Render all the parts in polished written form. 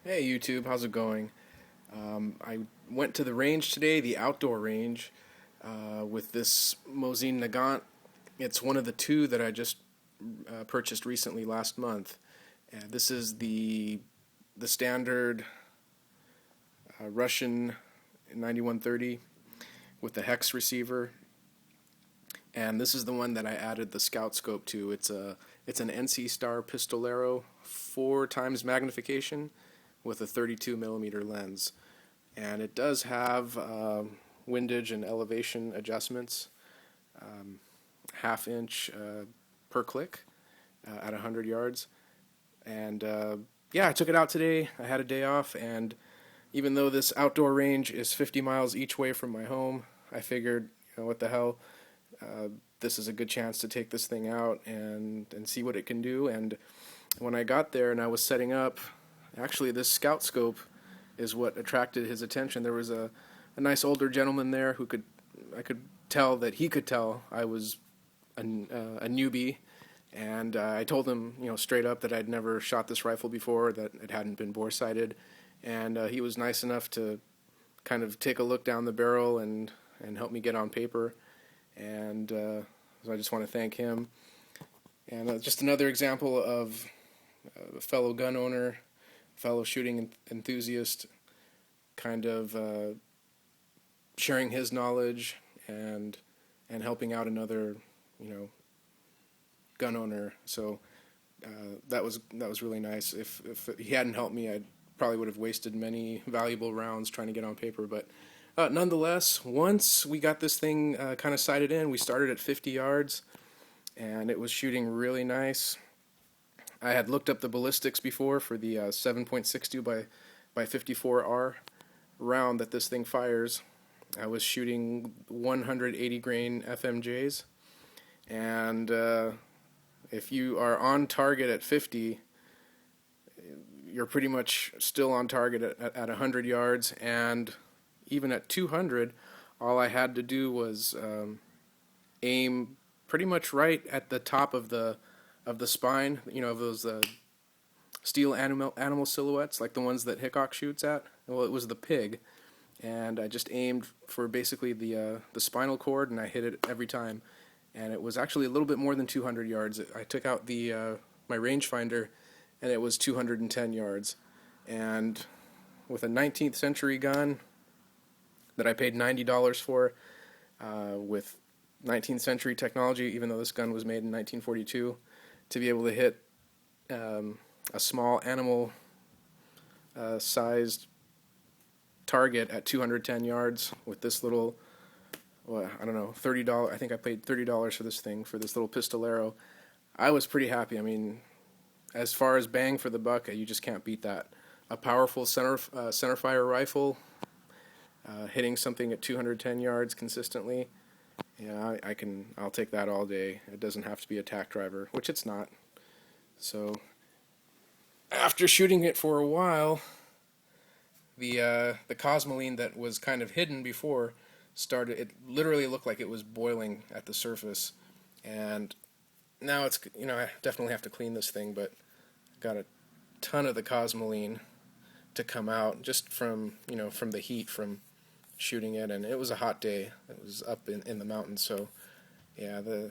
Hey YouTube, how's it going? I went to the range today, the outdoor range, with this Mosin-Nagant. It's one of the two that I just purchased recently last month. This is the standard Russian 9130 with the hex receiver, and this is the one that I added the scout scope to. It's an NC Star Pistolero 4 times magnification with a 32 millimeter lens, and it does have windage and elevation adjustments, half inch per click at 100 yards. And yeah, I took it out today. I had a day off, and even though this outdoor range is 50 miles each way from my home, I figured, what the hell, this is a good chance to take this thing out and see what it can do. And when I got there and I was setting up, actually this scout scope is what attracted his attention. There was a nice older gentleman there who I could tell that he could tell I was a newbie, and I told him, straight up that I'd never shot this rifle before, that it hadn't been bore sighted, and he was nice enough to kind of take a look down the barrel and help me get on paper, and so I just want to thank him. And just another example of a fellow gun owner, fellow shooting enthusiast, kind of sharing his knowledge and helping out another, gun owner. So that was really nice. If he hadn't helped me, I probably would have wasted many valuable rounds trying to get on paper. But nonetheless, once we got this thing kind of sighted in, we started at 50 yards, and it was shooting really nice. I had looked up the ballistics before for the 7.62 by 54R round that this thing fires. I was shooting 180 grain FMJs, and if you are on target at 50, you're pretty much still on target at 100 yards, and even at 200, all I had to do was aim pretty much right at the top of the spine, of those steel animal silhouettes, like the ones that Hickok shoots at. Well, it was the pig, and I just aimed for basically the spinal cord, and I hit it every time. And it was actually a little bit more than 200 yards. I took out my rangefinder, and it was 210 yards. And with a 19th century gun that I paid $90 for, with 19th century technology, even though this gun was made in 1942, to be able to hit a small animal sized target at 210 yards with this little, I don't know, $30. I think I paid $30 for this thing, for this little Pistolero. I was pretty happy. I mean, as far as bang for the buck, you just can't beat that. A powerful centerfire rifle hitting something at 210 yards consistently. Yeah, I'll take that all day. It doesn't have to be a tack driver, which it's not. So after shooting it for a while, the cosmoline that was kind of hidden before started. It literally looked like it was boiling at the surface, and now it's, I definitely have to clean this thing, but got a ton of the cosmoline to come out just from from the heat from shooting it, and it was a hot day. It was up in the mountains, so yeah, the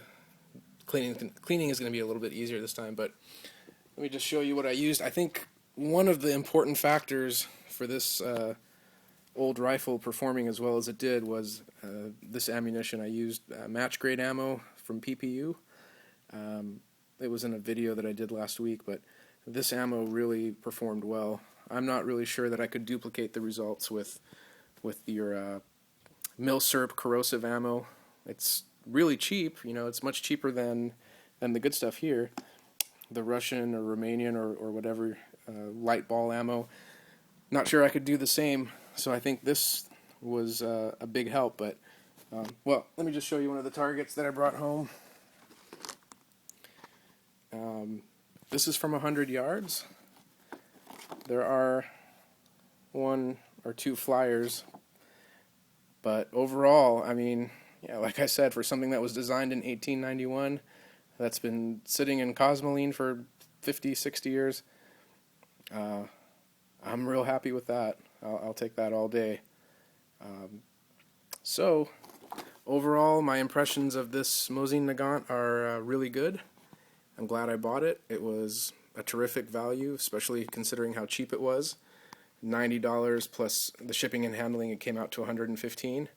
cleaning is going to be a little bit easier this time. But let me just show you what I used. I think one of the important factors for this old rifle performing as well as it did was this ammunition. I used match grade ammo from PPU. It was in a video that I did last week, but this ammo really performed well. I'm not really sure that I could duplicate the results with your Milsurp corrosive ammo. It's really cheap. It's much cheaper than the good stuff here, the Russian or Romanian or whatever light ball ammo. Not sure I could do the same, so I think this was a big help. But well, let me just show you one of the targets that I brought home. This is from 100 yards. There are 1 or 2 flyers, but overall, I mean, yeah, like I said, for something that was designed in 1891, that's been sitting in cosmoline for 50, 60 years, I'm real happy with that. I'll take that all day. So, overall, my impressions of this Mosin-Nagant are really good. I'm glad I bought it. It was a terrific value, especially considering how cheap it was. $90 plus the shipping and handling, it came out to $115.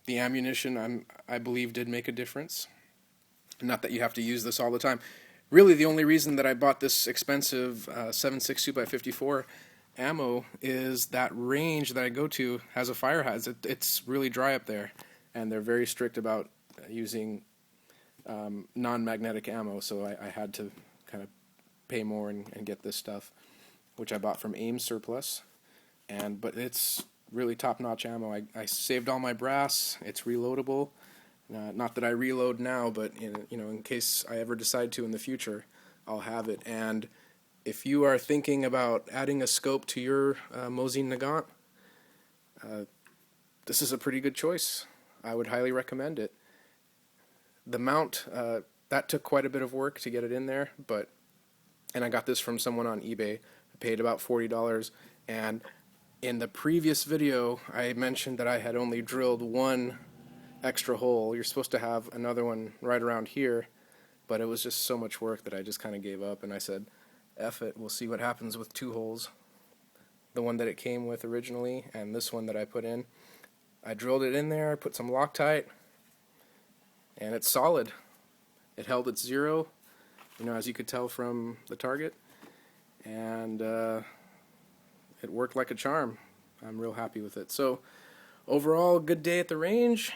The ammunition, I believe, did make a difference. Not that you have to use this all the time. Really, the only reason that I bought this expensive 7.62 by 54 ammo is that range that I go to has a fire hazard. It's really dry up there, and they're very strict about using non-magnetic ammo, so I had to kind of pay more and get this stuff, which I bought from AIM Surplus. But it's really top-notch ammo. I saved all my brass. It's reloadable. Not that I reload now, but in case I ever decide to in the future, I'll have it. And if you are thinking about adding a scope to your Mosin-Nagant, this is a pretty good choice. I would highly recommend it. The mount, that took quite a bit of work to get it in there, and I got this from someone on eBay. I paid about $40, and in the previous video, I mentioned that I had only drilled one extra hole. You're supposed to have another one right around here, but it was just so much work that I just kind of gave up, and I said, F it, we'll see what happens with two holes. The one that it came with originally, and this one that I put in. I drilled it in there, put some Loctite, and it's solid. It held its zero, as you could tell from the target, and it worked like a charm. I'm real happy with it. So overall, good day at the range,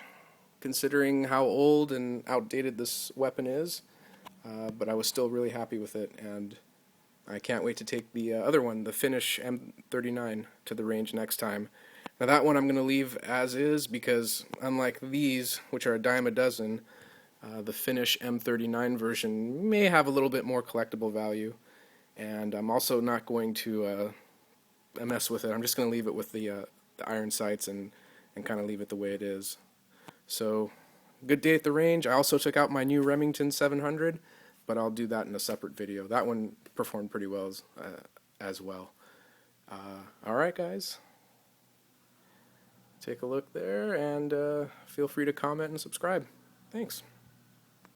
considering how old and outdated this weapon is, but I was still really happy with it, and I can't wait to take the other one, the Finish M39, to the range next time. Now that one I'm going to leave as is, because unlike these, which are a dime a dozen, the Finish M39 version may have a little bit more collectible value, and I'm also not going to mess with it. I'm just going to leave it with the iron sights and kind of leave it the way it is. So, good day at the range. I also took out my new Remington 700, but I'll do that in a separate video. That one performed pretty well as well. Alright guys, take a look there, and feel free to comment and subscribe. Thanks.